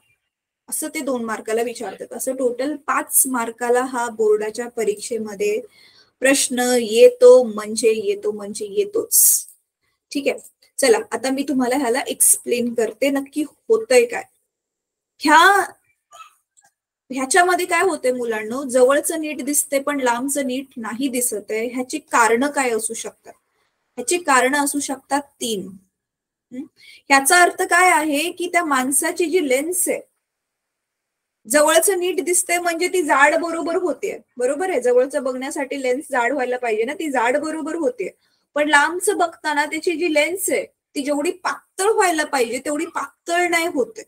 असं ते 2 मार्काला विचारतात. असं टोटल 5 मार्काला हा बोर्डाच्या परीक्षेमध्ये प्रश्न येतो म्हणजे येतोच. ठीक आहे, चला आता मी तुम्हाला ह्याला एक्सप्लेन करते नक्की होतंय काय. ह्याच्यामध्ये काय होतंय मुलांनो, जवळचं नीट दिसते पण लांबचं नीट नाही दिसत आहे. ह्याची कारण काय असू शकतात? ह्याची कारण असू शकतात 3. ह्याचा अर्थ काय आहे की त्या माणसाची जी लेन्स आहे, जवळचं नीट दिसते म्हणजे ती जाड बरोबर होते, बरोबर आहे. जवळचं बघण्यासाठी लेन्स जाड व्हायला पाहिजे ना, ती जाड बरोबर होते. पण लांबचं बघताना त्याची जी लेन्स आहे ती जेवढी पातळ व्हायला पाहिजे तेवढी पातळ नाही होते.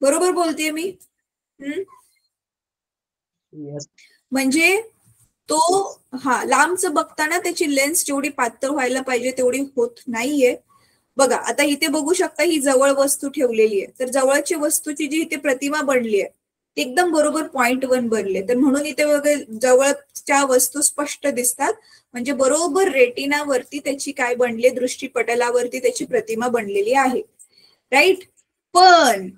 बरोबर बोलतेय मी? म्हणजे तो लांबचं बघताना त्याची लेन्स जेवढी पातळ व्हायला पाहिजे तेवढी होत नाहीये. बघा आता इथे बघू शकता, ही जवळ वस्तू ठेवलेली आहे. तर जवळची वस्तूची जी इथे प्रतिमा बनली आहे ती एकदम बरोबर 0.1 बनली. तर म्हणून इथे जवळच्या वस्तू स्पष्ट दिसतात, म्हणजे बरोबर रेटिनावरती त्याची काय बनली, दृष्टीपटलावरती त्याची प्रतिमा बनलेली आहे, राईट. पण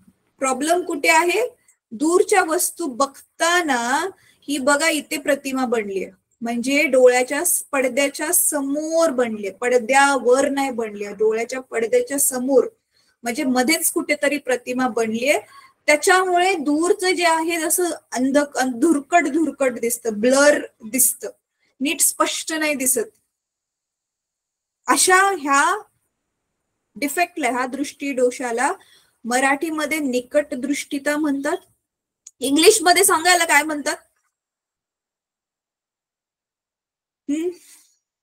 प्रॉब्लेम कुठे आहे, दूरच्या वस्तू बघताना ही बघा इथे प्रतिमा बनली आहे, म्हणजे डोळ्याच्या पडद्याच्या समोर बनली, पडद्यावर नाही बनली, डोळ्याच्या पडद्याच्या समोर, म्हणजे मध्येच कुठेतरी प्रतिमा बनली आहे. त्याच्यामुळे दूरचं जे आहे जसं धुरकट दिसतं, ब्लर दिसतं, नीट स्पष्ट नाही दिसत. अशा ह्या डिफेक्टला, ह्या दृष्टीदोषाला मराठीमध्ये निकट दृष्टिता म्हणतात. इंग्लिशमध्ये सांगायला काय म्हणतात?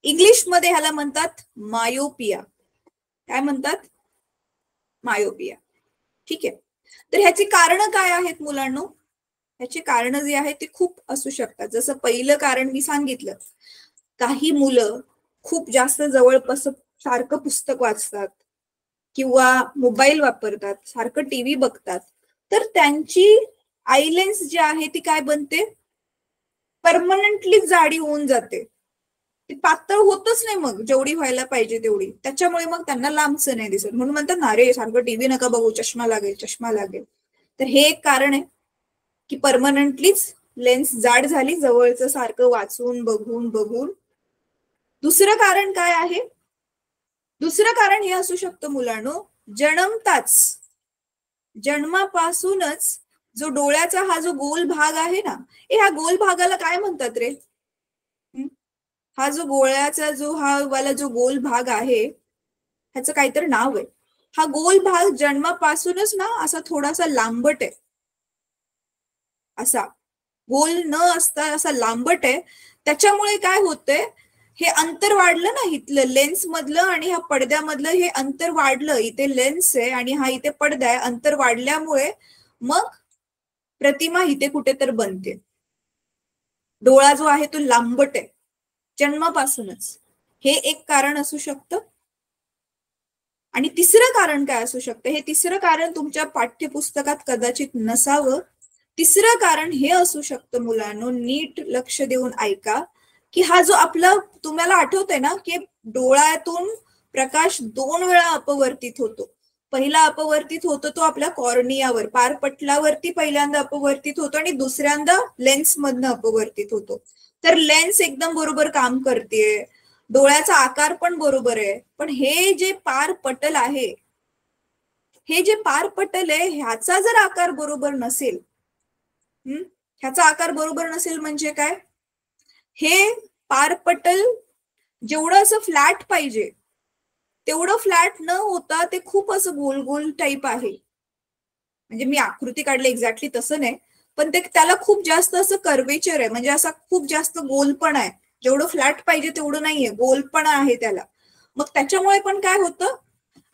इंग्लिशमध्ये ह्याला म्हणतात मायोपिया. काय म्हणतात? मायोपिया. ठीक आहे, तर ह्याची कारण काय आहेत मुलांनो? ह्याची कारण जी आहेत ती खूप असू शकतात. जसं पहिलं कारण मी सांगितलं, काही मुलं खूप जास्त जवळपास सारखं पुस्तक वाचतात किंवा मोबाईल वापरतात, सारखं टीव्ही बघतात, तर त्यांची आय लेन्स जी आहे ती काय बनते, परमनंटली जाडी होऊन जाते, ती पातळ होतच नाही मग जेवढी व्हायला पाहिजे तेवढी. त्याच्यामुळे मग त्यांना लांबचं नाही दिसत, म्हणून म्हणतात ना रे सारखं टीव्ही नका बघू, चष्मा लागेल. तर हे एक कारण आहे की परमनंटलीच लेन्स जाड झाली, जवळचं सारखं वाचून बघून. दुसरं कारण काय आहे? दुसरं कारण हे असू शकतं मुलांनो, जन्मापासूनच जो डोळ्याचा हा जो गोल भाग आहे ना, ह्या गोल भागाला काय म्हणतात रे? हा जो गोळ्याचा जो गोल भाग आहे ह्याचं काहीतरी नाव आहे. हा गोल भाग जन्मापासूनच ना असा थोडासा लांबट आहे, असा गोल न असता असा लांबट आहे. त्याच्यामुळे काय होतंय, हे अंतर वाढलं ना इथलं लेन्स मधलं आणि ह्या पडद्यामधलं, हे अंतर वाढलं. इथे लेन्स आहे आणि हा इथे पडदा आहे, अंतर वाढल्यामुळे मग प्रतिमा इथे कुठे तर बनते. डोळा जो आहे तो लांबट आहे जन्मापासूनच, हे एक कारण असू शकतं. आणि तिसरं कारण काय असू शकतं, हे तिसरं कारण तुमच्या पाठ्यपुस्तकात कदाचित नसावं. तिसरं कारण हे असू शकतं मुलांनो, नीट लक्ष देऊन ऐका, की हा जो आपला, तुम्हाला आठवतंय ना की डोळ्यातून प्रकाश 2 वेळा अपवर्तित होतो. पहिला अपवर्तित होतो तो आपल्या कॉर्नियावर, पारपटलावरती पहिल्यांदा अपवर्तित होतो आणि दुसऱ्यांदा लेन्स मधनं अपवर्तित होतो. तर लेन्स एकदम बरोबर काम करतेय, डोळ्याचा आकार पण बरोबर आहे, पण हे जे पारपटल आहे, ह्याचा जर आकार बरोबर नसेल, ह्याचा आकार बरोबर नसेल म्हणजे काय, हे पारपटल जेवढं असं फ्लॅट पाहिजे तेवढं फ्लॅट न होता ते खूप असं गोल गोल टाईप आहे. म्हणजे मी आकृती काढले एक्झॅक्टली तसं नाही, पण त्याला खूप जास्त असं कर्वेचर आहे, म्हणजे असा खूप जास्त गोलपणा आहे. जेवढं फ्लॅट पाहिजे तेवढं नाहीये, गोलपणा आहे त्याला. मग त्याच्यामुळे पण काय होतं,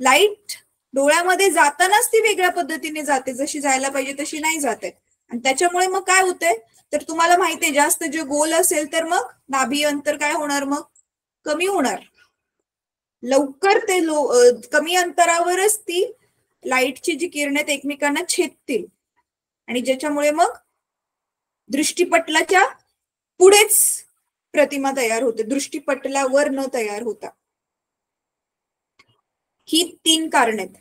लाईट डोळ्यामध्ये जातानाच ती वेगळ्या पद्धतीने जाते, जशी जायला पाहिजे तशी नाही जाते. आणि त्याच्यामुळे मग काय होतंय, तर तुम्हाला माहितीये जास्त जे गोल असेल तर मग नाभी अंतर काय होणार, मग कमी होणार. लवकर ते कमी अंतरावरच ती लाईटची जी किरण आहेत एकमेकांना छेदतील आणि ज्याच्यामुळे मग दृष्टीपटलाच्या पुढेच प्रतिमा तयार होते, दृष्टीपटलावर न तयार होता. ही 3 कारण आहेत.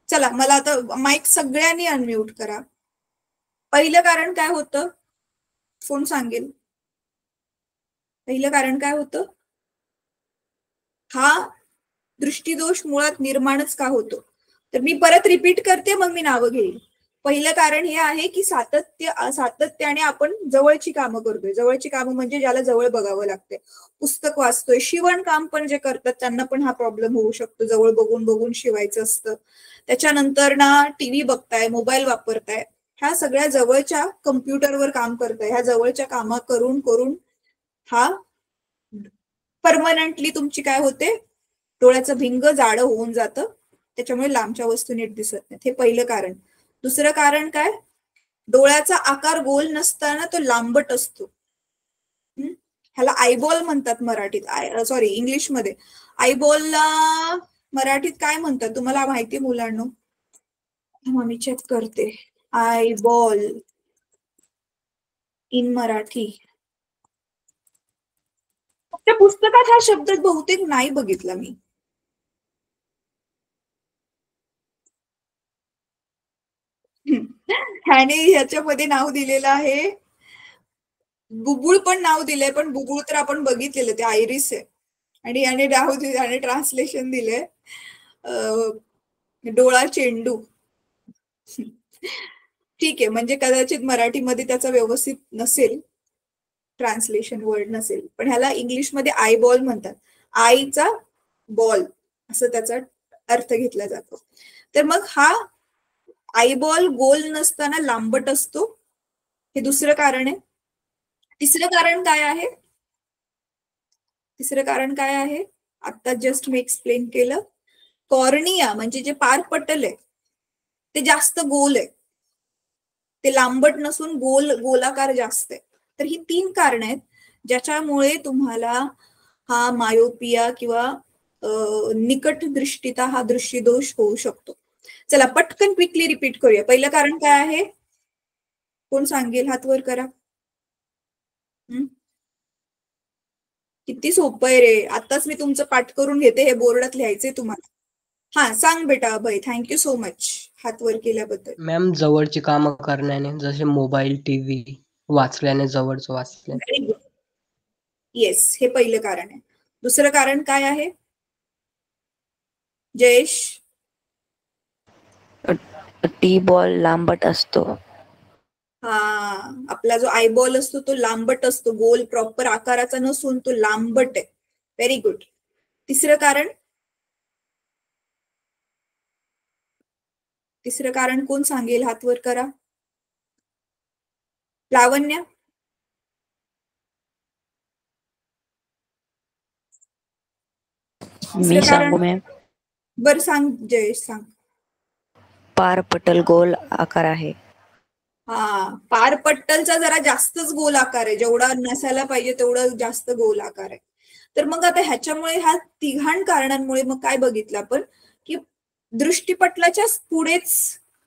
चला, मला आता माईक सगळ्यांनी अनम्यूट करा. पहिलं कारण काय होतं? कोण सांगेल? पहिलं कारण काय होतं? हा दृष्टीदोष मुळात निर्माणच का होतो? तर मी परत रिपीट करते, मग मी नावं घेईल. पहिलं कारण हे आहे की सातत्याने आपण जवळची कामं करतोय. जवळची कामं म्हणजे ज्याला जवळ बघावं लागते. पुस्तक वाचतोय, शिवणकाम पण जे करतात त्यांना पण हा प्रॉब्लेम होऊ शकतो. जवळ बघून बघून शिवायचं असतं. त्याच्यानंतर ना टीव्ही बघताय, मोबाईल वापरताय, ह्या सगळ्या जवळच्या कम्प्युटरवर काम करताय, ह्या जवळच्या कामं करून करून हा परमनंटली तुमची काय होते, डोळ्याचं भिंग जाडं होऊन जातं. त्याच्यामुळे लांबच्या वस्तू नीट दिसत नाहीत. हे पहिलं कारण. दुसरं कारण काय? डोळ्याचा आकार गोल नसताना तो लांबट असतो. ह्याला आयबॉल म्हणतात मराठीत, सॉरी इंग्लिशमध्ये. आयबॉलला मराठीत काय म्हणतात तुम्हाला माहिती मुलांनो? मी चेक करते. Eyeball in Marathi. त्या पुस्तकात हा शब्द बहुतेक नाही बघितला मी. ह्याने ह्याच्यामध्ये नाव दिलेलं आहे, बुबुळ पण नाव दिलंय, पण बुबुळ तर आपण बघितलेलं, ते आयरिस आहे. आणि याने नाव दिले, ट्रान्सलेशन दिलंय डोळा चेंडू. ठीक आहे, म्हणजे कदाचित मराठीमध्ये त्याचा व्यवस्थित नसेल, ट्रान्सलेशन वर्ड नसेल, पण ह्याला इंग्लिशमध्ये आयबॉल म्हणतात. आईचा बॉल असं त्याचा अर्थ घेतला जातो. तर मग हा आयबॉल गोल नसताना लांबट असतो, हे दुसरं कारण आहे. तिसरं कारण काय आहे? तिसरं कारण काय आहे? आता जस्ट मी एक्सप्लेन केलं. कॉर्निया म्हणजे जे पारपटल आहे ते जास्त गोल आहे, ते लांबट नसून गोलाकार जास्त आहे. तर ही 3 कारण आहेत ज्याच्यामुळे तुम्हाला हा मायोपिया किंवा निकट दृष्टीता हा दृष्टीदोष होऊ शकतो. चला पटकन क्विकली रिपीट करूया. पहिलं कारण काय आहे? कोण सांगेल? हात वर करा. किती सोपं आहे रे. आताच मी तुमचं पाठ करून घेते, हे बोर्डात लिहायचंय तुम्हाला. हा सांग बेटा अभय. थँक्यू सो मच हात वर केल्याबद्दल. मॅम, जवळची कामं करण्याने, जसे मोबाईल, टीव्ही वाचल्याने, जवळचं वाचल्याने. Very good. येस, हे पहिलं कारण आहे. दुसरं कारण काय आहे जयेश? टी बॉल लांबट असतो. हा, आपला जो आयबॉल असतो तो लांबट असतो, गोल प्रॉपर आकाराचा नसून तो लांबट आहे. Very good. तिसरं कारण? तिसरं कारण कोण सांगेल? हात वर करा. लावण्या? मी सांगू मॅम? बर सांग जयेश, सांग. पारपटल गोल आकार आहे. हा, पारपट्टलचा जरा जास्तच गोल आकार आहे, जेवढा नसायला पाहिजे तेवढं जास्त गोल आकार आहे. तर मग आता ह्याच्यामुळे, ह्या तिघाण कारणांमुळे मग काय बघितलं आपण की दृष्टीपटलाच्या पुढेच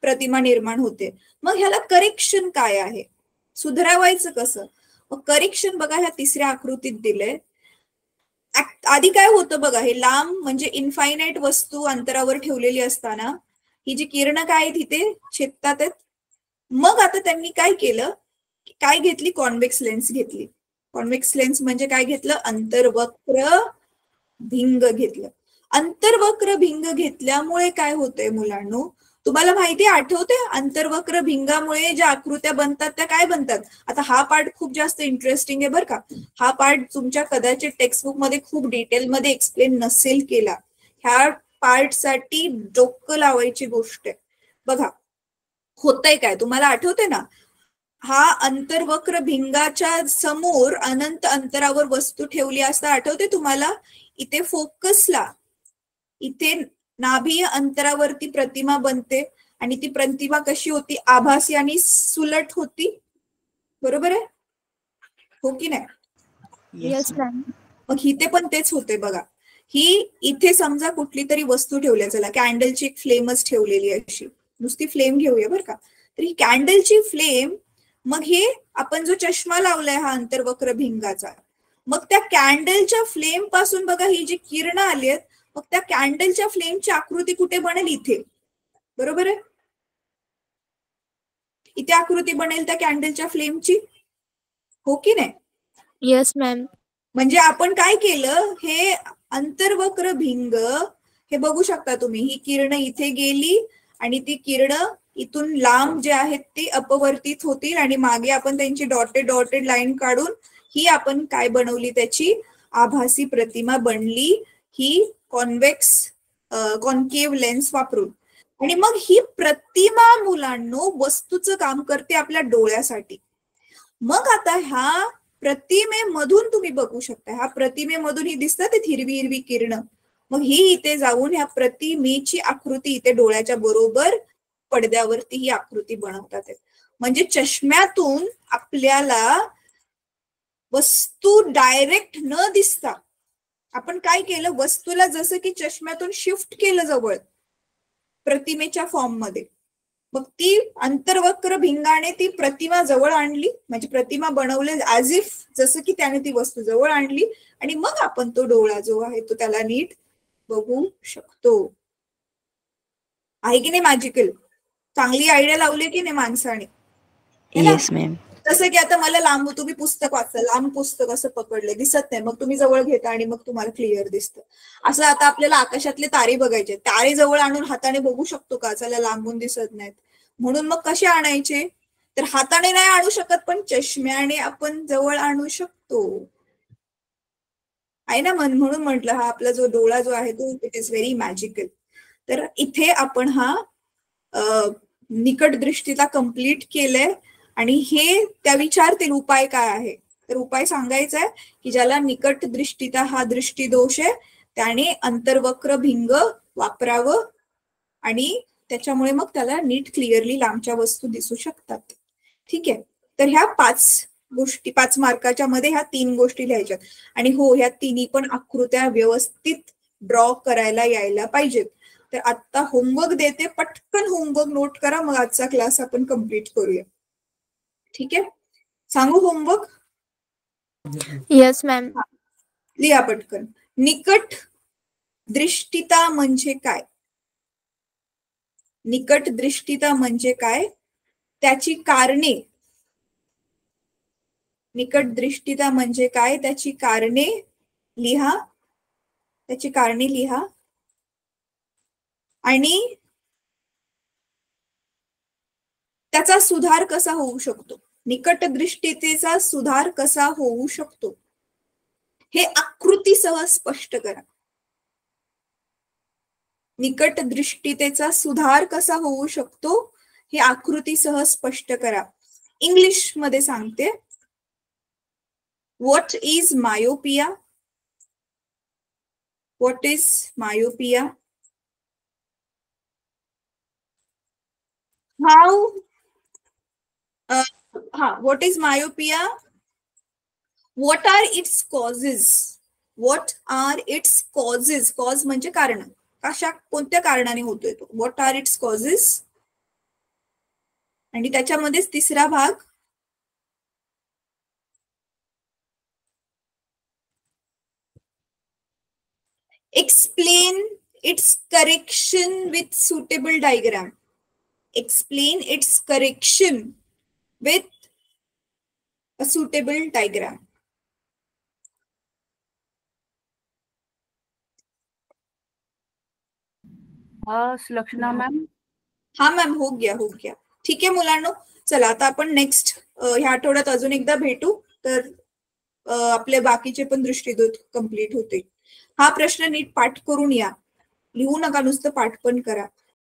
प्रतिमा निर्माण होते. मग ह्याला करेक्शन काय आहे? सुधारावायचं कसं? मग करेक्शन बघा ह्या तिसऱ्या आकृतीत दिलंय. आधी काय होतं बघा, हे लांब म्हणजे इनफायनाईट वस्तू अंतरावर ठेवलेली असताना ही जी किरण काय आहेत इथे छेदतात आहेत. मग आता त्यांनी काय केलं, काय घेतली? कॉन्व्हेक्स लेन्स घेतली. कॉन्व्हेक्स लेन्स म्हणजे काय घेतलं? अंतर्वक्र भिंग घेतलं. अंतर्वक्र भिंग घेतल्यामुळे काय होतंय मुलांनो? तुम्हाला माहिती आठवते, अंतर्वक्र भिंगामुळे ज्या आकृत्या बनतात त्या काय बनतात? आता हा पार्ट खूप जास्त इंटरेस्टिंग आहे बरं का. हा पार्ट तुमच्या कदाचित टेक्स्टबुक मध्ये खूप डिटेलमध्ये एक्सप्लेन नसेल केला. ह्या पार्ट साठी डोकं लावायची गोष्ट आहे. बघा होतंय काय, तुम्हाला आठवते ना, हा अंतर्वक्र भिंगाच्या समोर अनंत अंतरावर वस्तू ठेवली असता, आठवते तुम्हाला? इथे फोकसला, इथे नाभीय अंतरावरती प्रतिमा बनते आणि ती प्रतिमा कशी होती? आभासी आणि सुलट होती, बरोबर आहे हो की नाही? Yes ma'am. मग इथे पण तेच होते बघा. ही इथे समजा कुठली तरी वस्तू ठेवल्या, चला कॅन्डलची एक फ्लेमच ठेवलेली आहे, अशी नुसती फ्लेम घेऊया बरं का. तर ही कॅन्डलची फ्लेम, मग हे आपण जो चष्मा लावलाय हा अंतर्वक्र भिंगाचा, मग त्या कॅन्डलच्या फ्लेम पासून बघा ही जी किरणं आली आहेत, मग त्या कॅन्डलच्या फ्लेमची आकृती कुठे बनेल? इथे. बरोबर आहे? इथे आकृती बनेल त्या कॅन्डलच्या फ्लेमची, हो की नाही? Yes ma'am. म्हणजे आपण काय केलं, हे अंतर्वक्र भिंग हे बघू शकता तुम्ही, ही किरण इथे गेली आणि ती किरण इथून लांब जे आहेत ते अपवर्तित होतील आणि मागे आपण त्यांची डॉटेड लाईन काढून ही आपण काय बनवली, त्याची आभासी प्रतिमा बनली, ही कॉन्केव्ह लेन्स वापरून. आणि मग ही प्रतिमा मुलांनो वस्तूचं काम करते आपल्या डोळ्यासाठी. मग आता ह्या प्रतिमेमधून तुम्ही बघू शकता, ह्या प्रतिमेमधून ही दिसतात हिरवी किरण, मग ही इथे जाऊन ह्या प्रतिमेची आकृती इथे डोळ्याच्या बरोबर पडद्यावरती ही आकृती बनवतात. म्हणजे चष्म्यातून आपल्याला वस्तू डायरेक्ट न दिसता आपण काय केलं, वस्तूला जसं की चष्म्यातून शिफ्ट केलं जवळ प्रतिमेच्या फॉर्म मध्ये, मग ती अंतर्वक्र भिंगाने ती प्रतिमा जवळ आणली, म्हणजे प्रतिमा बनवले ऍज इफ जसं की त्याने ती वस्तू जवळ आणली आणि मग आपण तो डोळा जो आहे तो त्याला नीट बघू शकतो. आहे की नाही मॅजिकल? चांगली आयडिया लावली की नाही माणसाने? Yes ma'am. जसं की आता मला लांब, तुम्ही पुस्तक वाचता, लांब पुस्तक असं पकडलं दिसत नाही, मग तुम्ही जवळ घेता आणि मग तुम्हाला क्लिअर दिसतं. असं आता आपल्याला आकाशातले तारे बघायचे, तारे जवळ आणून हाताने बघू शकतो का? चला लांबून दिसत नाहीत, म्हणून मग कसे आणायचे? तर हाताने नाही आणू शकत, पण चष्म्याने आपण जवळ आणू शकतो, आहे ना? म्हणून म्हटलं हा आपला जो डोळा जो आहे तो इट इज व्हेरी मॅजिकल. तर इथे आपण हा निकट दृष्टीला कम्प्लीट केलंय आणि हे त्या विचारतील उपाय काय आहे, तर उपाय सांगायचा आहे की ज्याला निकट दृष्टीचा हा दृष्टीदोष आहे त्याने अंतर्वक्र भिंग वापरावं आणि त्याच्यामुळे मग त्याला नीट क्लिअरली लांबच्या वस्तू दिसू शकतात. ठीक आहे, तर ह्या 5 गोष्टी, 5 मार्काच्या मध्ये ह्या 3 गोष्टी लिहायच्यात. आणि हो, ह्या तिन्ही पण आकृत्या व्यवस्थित ड्रॉ करायला यायला पाहिजेत. तर आता होमवर्क देते, पटकन होमवर्क नोट करा, मग आजचा क्लास आपण कम्प्लीट करूया. ठीक आहे, सांगू होमवर्क? Yes ma'am. लिहा पटकन. निकट दृष्टिता म्हणजे काय? निकट दृष्टिता म्हणजे काय, त्याची कारणे. निकट दृष्टिता म्हणजे काय, त्याची कारणे लिहा, त्याची कारणे लिहा. आणि त्याचा सुधार कसा होऊ शकतो, निकट दृष्टितेचा सुधार कसा होऊ शकतो हे आकृतीसह स्पष्ट करा. निकट दृष्टितेचा सुधार कसा होऊ शकतो हे आकृतीसह स्पष्ट करा. इंग्लिश मध्ये सांगते. What is myopia? What is myopia? How what is myopia? What are its causes? What are its causes? Cause म्हणजे कारण, कशा कोणत्या कारणाने होतोय तो. What are its causes? आणि त्याच्यामध्येच तिसरा भाग, explain its correction with suitable diagram. Explain its correction with a suitable diagram. Sulakshana ma'am. हा मॅम, हो गया. ठीक आहे मुलांनो, चला आता आपण नेक्स्ट ह्या आठवड्यात अजून एकदा भेटू, तर आपले बाकीचे पण दृष्टिदोष कम्प्लीट होते. हा प्रश्न नीट पाठ करून या, लिहू नका, नुसतं पाठ पण करा.